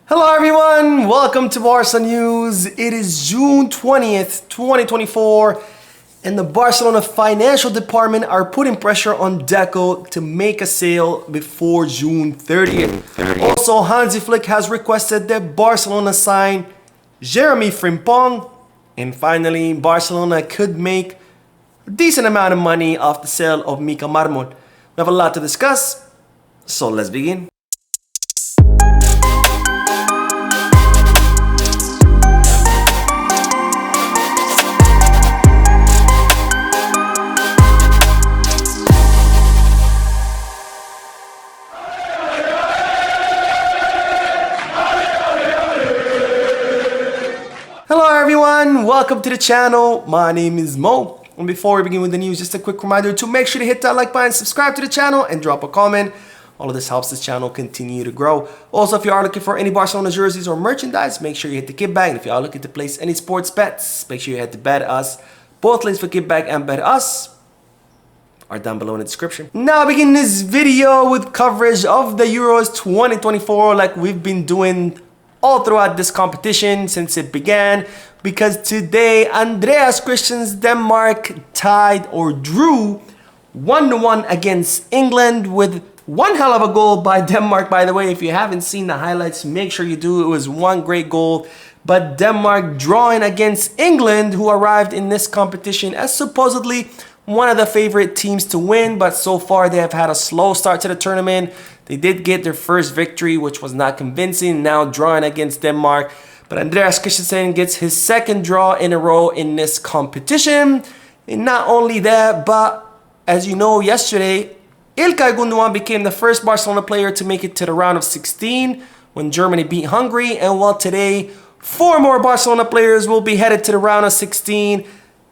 Hello everyone, welcome to Barca News. It is June 20th, 2024, and the Barcelona financial department are putting pressure on Deco to make a sale before June 30th. Also, Hansi Flick has requested that Barcelona sign Jeremy Frimpong, and finally, Barcelona could make a decent amount of money off the sale of Mika Marmol. We have a lot to discuss, so let's begin. Hello everyone, welcome to the channel. My name is Mo, and before we begin with the news, just a quick reminder to make sure to hit that like button, subscribe to the channel, and drop a comment. All of this helps this channel continue to grow. Also, if you are looking for any Barcelona jerseys or merchandise, make sure you hit the kickback. And if you are looking to place any sports bets, make sure you head to Bet Us. Both links for kickback and Bet Us are down below in the description. Now I begin this video with coverage of the Euros 2024 like we've been doing all throughout this competition since it began, because today Andreas Christian's Denmark tied or drew 1-1 against England with one hell of a goal by Denmark. By the way, if you haven't seen the highlights, make sure you do. It was one great goal. But Denmark drawing against England, who arrived in this competition as supposedly one of the favorite teams to win, but so far they have had a slow start to the tournament. They did get their first victory, which was not convincing, now drawing against Denmark. But Andreas Christensen gets his second draw in a row in this competition. And not only that, but as you know, yesterday, İlkay Gündoğan became the first Barcelona player to make it to the round of 16 when Germany beat Hungary. And while today, 4 more Barcelona players will be headed to the round of 16,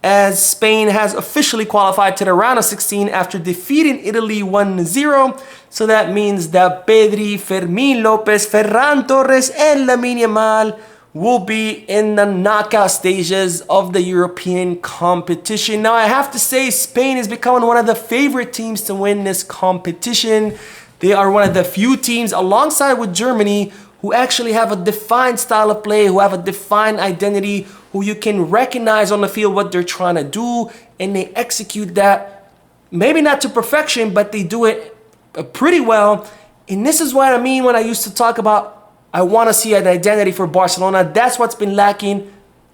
as Spain has officially qualified to the round of 16 after defeating Italy 1-0. So that means that Pedri, Fermín López, Ferran Torres, and Lamine Yamal will be in the knockout stages of the European competition. Now I have to say, Spain is becoming one of the favorite teams to win this competition. They are one of the few teams, alongside with Germany, who actually have a defined style of play, who have a defined identity, who you can recognize on the field what they're trying to do, and they execute that, maybe not to perfection, but they do it pretty well. And this is what I mean when I used to talk about, I want to see an identity for Barcelona. That's what's been lacking.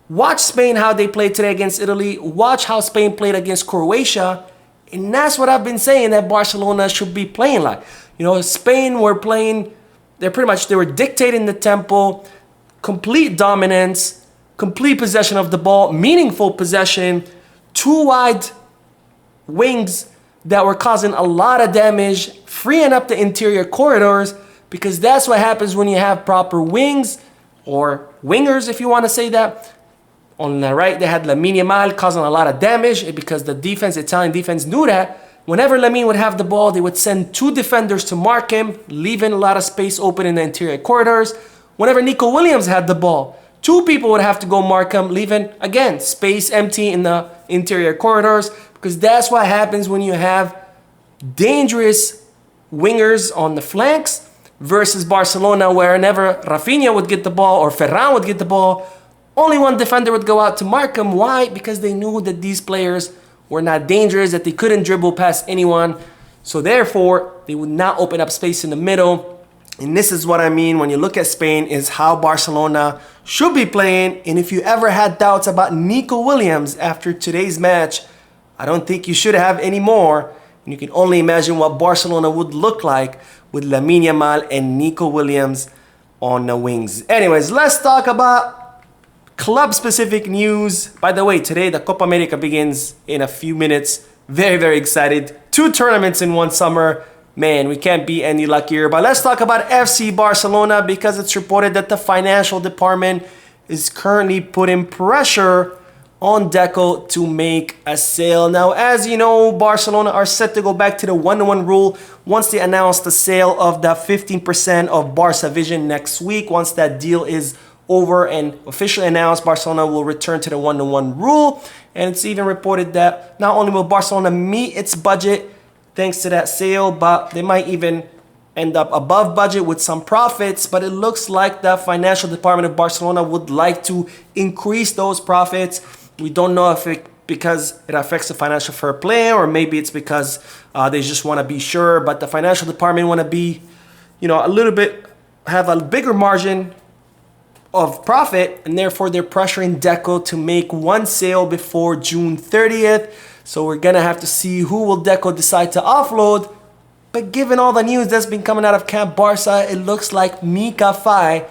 Watch Spain, how they played today against Italy. Watch how Spain played against Croatia. And that's what I've been saying that Barcelona should be playing like. You know, Spain were playing, they were dictating the tempo, complete dominance, complete possession of the ball, meaningful possession, 2 wide wings that were causing a lot of damage, freeing up the interior corridors, because that's what happens when you have proper wings, or wingers if you want to say that. On the right, they had Lamine Yamal causing a lot of damage because the defense, Italian defense, knew that. Whenever Lamine would have the ball, they would send 2 defenders to mark him, leaving a lot of space open in the interior corridors. Whenever Nico Williams had the ball, 2 people would have to go mark him, leaving, again, space empty in the interior corridors, because that's what happens when you have dangerous wingers on the flanks versus Barcelona, where whenever Rafinha would get the ball or Ferran would get the ball, only one defender would go out to mark him. Why? Because they knew that these players were not dangerous, that they couldn't dribble past anyone. So therefore, they would not open up space in the middle. And this is what I mean when you look at Spain, is how Barcelona should be playing. And if you ever had doubts about Nico Williams after today's match, I don't think you should have any more. And you can only imagine what Barcelona would look like with Lamine Yamal and Nico Williams on the wings. Anyways, let's talk about club-specific news. By the way, today the Copa America begins in a few minutes. Very, very excited. 2 tournaments in one summer. Man, we can't be any luckier. But let's talk about FC Barcelona, because it's reported that the financial department is currently putting pressure on Deco to make a sale. Now, as you know, Barcelona are set to go back to the 1-1 rule once they announce the sale of the 15% of Barca Vision next week. Once that deal is over and officially announced, Barcelona will return to the 1-1 rule. And it's even reported that not only will Barcelona meet its budget thanks to that sale, but they might even end up above budget with some profits, but it looks like the financial department of Barcelona would like to increase those profits. We don't know if because it affects the financial fair play, or maybe it's because they just want to be sure, but the financial department want to be, a little bit, have a bigger margin of profit, and therefore they're pressuring Deco to make one sale before June 30th. So we're gonna have to see who will Deco decide to offload. But given all the news that's been coming out of Camp Barca, it looks like Mika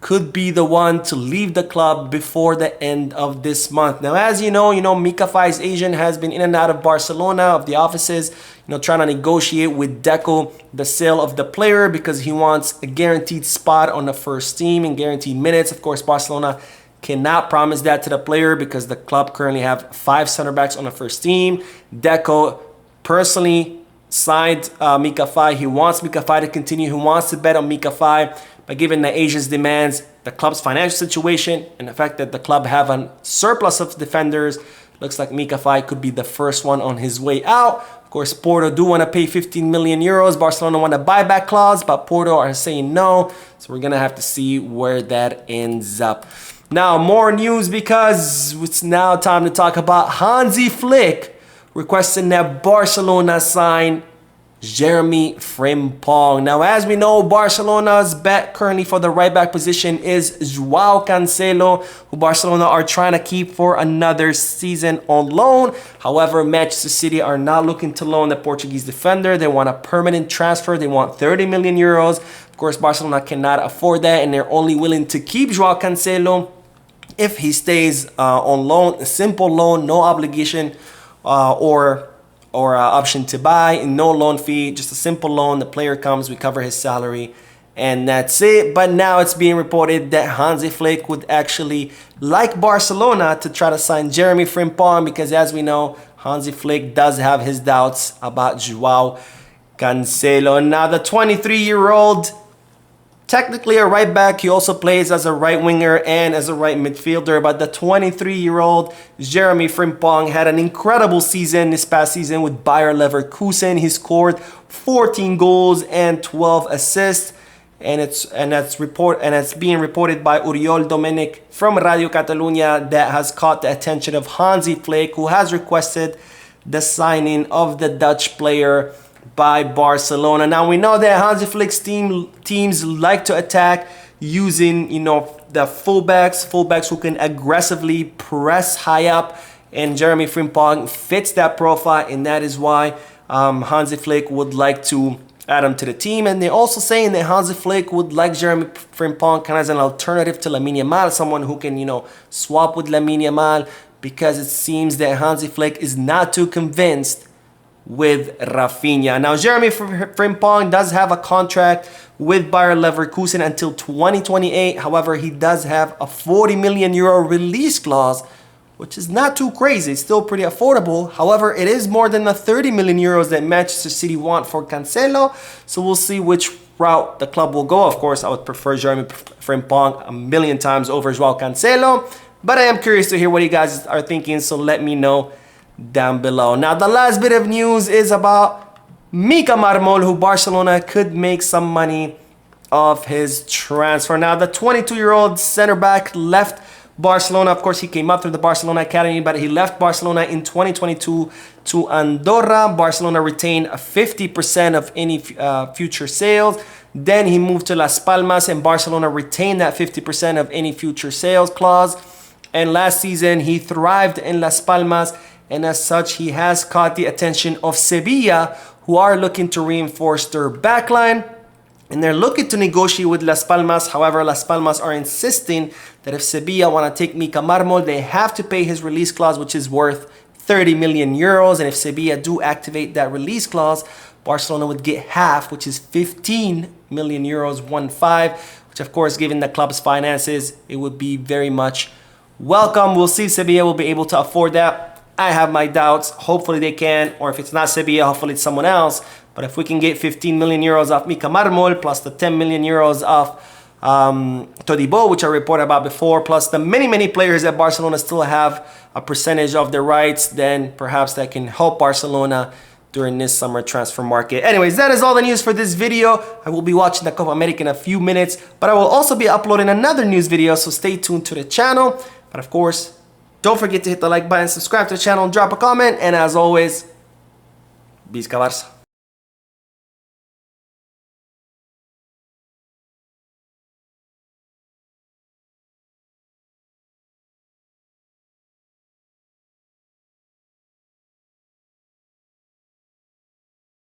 could be the one to leave the club before the end of this month. Now, as you know, Mika's agent has been in and out of Barcelona, of the offices, trying to negotiate with Deco the sale of the player because he wants a guaranteed spot on the first team and guaranteed minutes. Of course, Barcelona cannot promise that to the player because the club currently have 5 center backs on the first team. Deco personally signed Mika. He wants Mika to continue. He wants to bet on Mika. But given the agent's demands, the club's financial situation, and the fact that the club have a surplus of defenders, looks like Mika could be the first one on his way out. Of course, Porto do want to pay 15 million euros. Barcelona want a buyback clause, but Porto are saying no. So we're going to have to see where that ends up. Now, more news because it's now time to talk about Hansi Flick requesting that Barcelona sign Jeremy Frimpong. Now, as we know, Barcelona's bet currently for the right back position is Joao Cancelo, who Barcelona are trying to keep for another season on loan. However, Manchester City are not looking to loan the Portuguese defender. They want a permanent transfer. They want 30 million euros. Of course, Barcelona cannot afford that, and they're only willing to keep Joao Cancelo if he stays on loan, a simple loan, no obligation or option to buy, no loan fee, just a simple loan. The player comes, we cover his salary, and that's it. But now it's being reported that Hansi Flick would actually like Barcelona to try to sign Jeremy Frimpong because, as we know, Hansi Flick does have his doubts about Joao Cancelo. Now, the 23-year-old, technically a right back, he also plays as a right winger and as a right midfielder, but the 23-year-old Jeremy Frimpong had an incredible season this past season with Bayer Leverkusen. He scored 14 goals and 12 assists, and it's being reported by Oriol Domènech from Radio Catalunya that has caught the attention of Hansi Flick, who has requested the signing of the Dutch player by Barcelona. Now, we know that Hansi Flick's teams like to attack using, the fullbacks who can aggressively press high up, and Jeremy Frimpong fits that profile, and that is why Hansi Flick would like to add him to the team. And they're also saying that Hansi Flick would like Jeremy Frimpong kind of as an alternative to Lamine Yamal, someone who can, swap with Lamine Yamal, because it seems that Hansi Flick is not too convinced with Rafinha. Now, Jeremy Frimpong does have a contract with Bayer Leverkusen until 2028. However, he does have a 40 million euro release clause, which is not too crazy. It's still pretty affordable. However, it is more than the 30 million euros that Manchester City want for Cancelo. So we'll see which route the club will go. Of course, I would prefer Jeremy Frimpong a million times over Joao Cancelo, but I am curious to hear what you guys are thinking, so let me know down below. Now, the last bit of news is about Mika Marmol, who Barcelona could make some money off his transfer. Now, the 22-year-old center back left Barcelona. Of course, he came up through the Barcelona Academy, but he left Barcelona in 2022 to Andorra. Barcelona retained 50% of any future sales. Then he moved to Las Palmas, and Barcelona retained that 50% of any future sales clause. And last season, he thrived in Las Palmas, and as such, he has caught the attention of Sevilla, who are looking to reinforce their backline. And they're looking to negotiate with Las Palmas. However, Las Palmas are insisting that if Sevilla want to take Mika Marmol, they have to pay his release clause, which is worth 30 million euros. And if Sevilla do activate that release clause, Barcelona would get half, which is 15 million euros, 1-5, which of course, given the club's finances, it would be very much welcome. We'll see if Sevilla will be able to afford that. I have my doubts. Hopefully they can, or if it's not Sevilla, hopefully it's someone else. But if we can get 15 million euros off Mika Marmol, plus the 10 million euros off Todibo, which I reported about before, plus the many players that Barcelona still have a percentage of their rights, then perhaps that can help Barcelona during this summer transfer market. Anyways, that is all the news for this video. I will be watching the Copa America in a few minutes, but I will also be uploading another news video, so stay tuned to the channel. But of course, don't forget to hit the like button, subscribe to the channel, and drop a comment. And as always, Visca Barça.